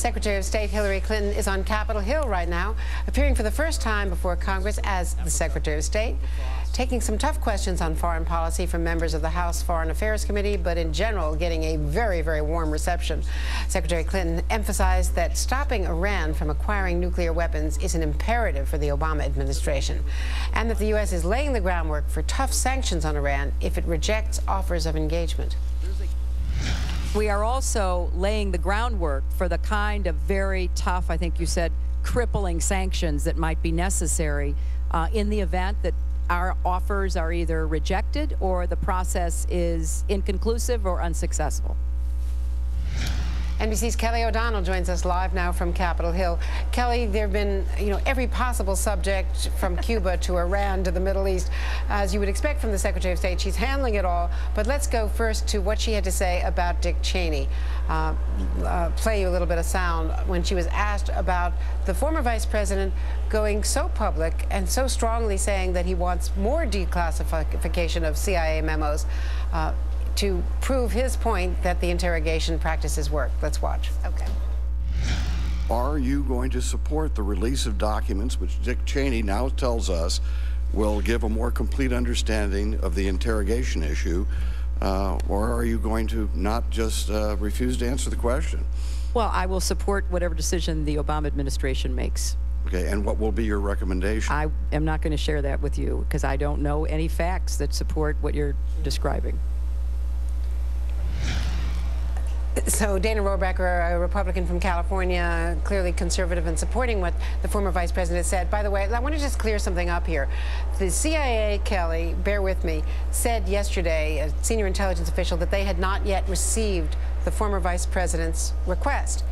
Secretary of State Hillary Clinton is on Capitol Hill right now, appearing for the first time before Congress as the Secretary of State, taking some tough questions on foreign policy from members of the House Foreign Affairs Committee, but in general getting a very, very warm reception. Secretary Clinton emphasized that stopping Iran from acquiring nuclear weapons is an imperative for the Obama administration, and that the U.S. is laying the groundwork for tough sanctions on Iran if it rejects offers of engagement. We are also laying the groundwork for the kind of very tough, I think you said, crippling sanctions that might be necessary in the event that our offers are either rejected or the process is inconclusive or unsuccessful. NBC's Kelly O'Donnell joins us live now from Capitol Hill. Kelly, there have been, every possible subject from Cuba to Iran to the Middle East. As you would expect from the Secretary of State, she's handling it all. But let's go first to what she had to say about Dick Cheney. Play you a little bit of sound when she was asked about the former vice president going so public and so strongly saying that he wants more declassification of CIA memos to prove his point that the interrogation practices work. Let's watch. Okay. Are you going to support the release of documents which Dick Cheney now tells us will give a more complete understanding of the interrogation issue, or are you going to not just refuse to answer the question? Well, I will support whatever decision the Obama administration makes. Okay, and what will be your recommendation? I am not going to share that with you because I don't know any facts that support what you're describing. So Dana Rohrabacher, a Republican from California, clearly conservative and supporting what the former vice president said. By the way, I want to just clear something up here. The CIA, Kelly, bear with me, said yesterday, a senior intelligence official, that they had not yet received the former vice president's request.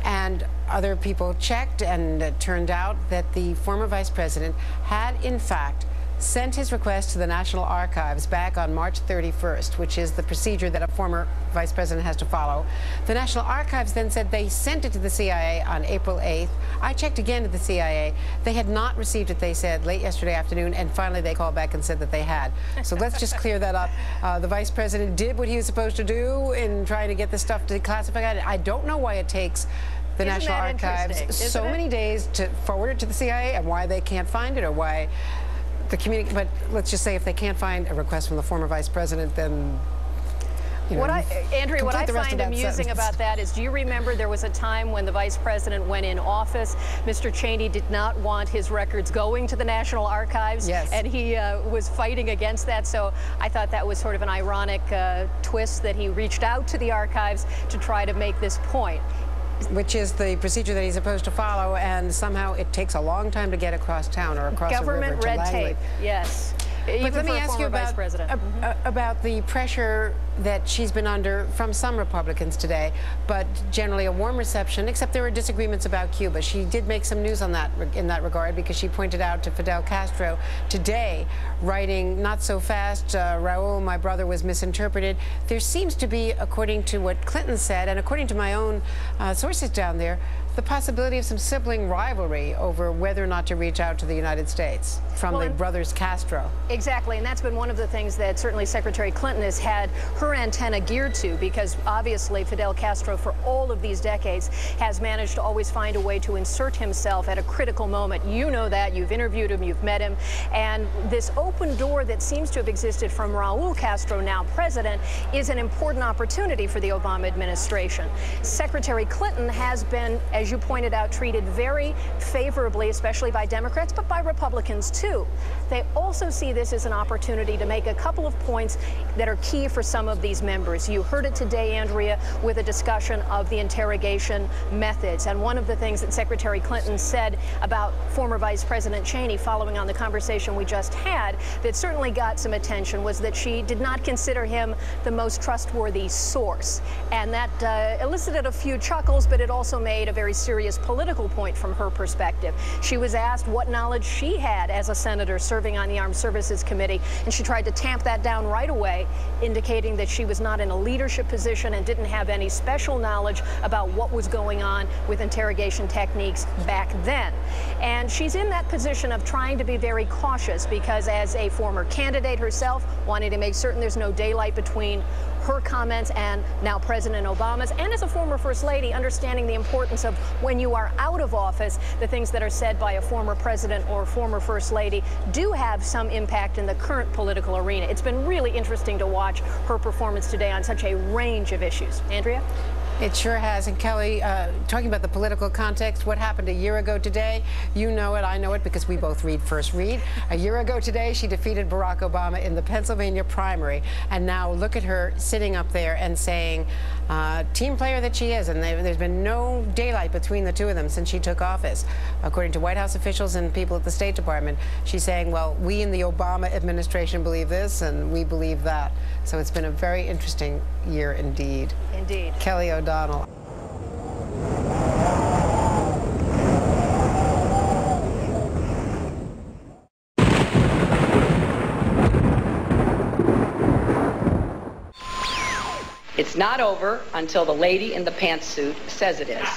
And other people checked, and it turned out that the former vice president had, in fact, sent his request to the National Archives back on March 31st, which is the procedure that a former vice president has to follow. The National Archives then said they sent it to the CIA on April 8th. I checked again at the CIA. They had not received it, they said, late yesterday afternoon, and finally they called back and said that they had. So let's just clear that up. The vice president did what he was supposed to do in trying to get this stuff declassified. I don't know why it takes the National Archives so many days to forward it to the CIA and why they can't find it or why the community, but let's just say if they can't find a request from the former vice president, then Andrea, what I find amusing about that is, do you remember there was a time when the vice president went in office, Mr. Cheney did not want his records going to the National Archives, yes, and he was fighting against that. So I thought that was sort of an ironic twist that he reached out to the archives to try to make this point. Which is the procedure that he's supposed to follow, and somehow it takes a long time to get across town or across government a river to red Langley. tape, yes. But let me ask you about the pressure that she's been under from some Republicans today, but generally a warm reception, except there were disagreements about Cuba. She did make some news on that in that regard, because she pointed out to Fidel Castro today, writing, "Not so fast, Raul, my brother was misinterpreted." There seems to be, according to what Clinton said, and according to my own sources down there, the possibility of some sibling rivalry over whether or not to reach out to the United States from the brothers Castro. Exactly, and that's been one of the things that certainly Secretary Clinton has had her antenna geared to, because obviously Fidel Castro, for all of these decades, has managed to always find a way to insert himself at a critical moment. You know that, you've interviewed him, you've met him, and this open door that seems to have existed from Raul Castro, now president, is an important opportunity for the Obama administration. Secretary Clinton has been, as you pointed out, treated very favorably, especially by Democrats, but by Republicans too. They also see this as an opportunity to make a couple of points that are key for some of these members. You heard it today, Andrea, with a discussion of the interrogation methods. And one of the things that Secretary Clinton said about former Vice President Cheney, following on the conversation we just had, that certainly got some attention, was that she did not consider him the most trustworthy source. And that elicited a few chuckles, but it also made a very serious political point from her perspective. She was asked what knowledge she had as a senator serving on the Armed Services Committee, and she tried to tamp that down right away, indicating that she was not in a leadership position and didn't have any special knowledge about what was going on with interrogation techniques back then. And she's in that position of trying to be very cautious, because as a former candidate herself, wanting to make certain there's no daylight between her comments and now President Obama's, and as a former First Lady, understanding the importance of when you are out of office, the things that are said by a former president or former First Lady do have some impact in the current political arena. It's been really interesting to watch her performance today on such a range of issues. Andrea? It sure has. And Kelly, talking about the political context, what happened a year ago today? You know it, I know it, because we both read First Read. A year ago today, she defeated Barack Obama in the Pennsylvania primary. And now look at her sitting up there and saying, team player that she is, and there's been no daylight between the two of them since she took office. According to White House officials and people at the State Department, she's saying, well, we in the Obama administration believe this, and we believe that. So it's been a very interesting year indeed. Indeed. Kelly O'Donnell. It's not over until the lady in the pantsuit says it is.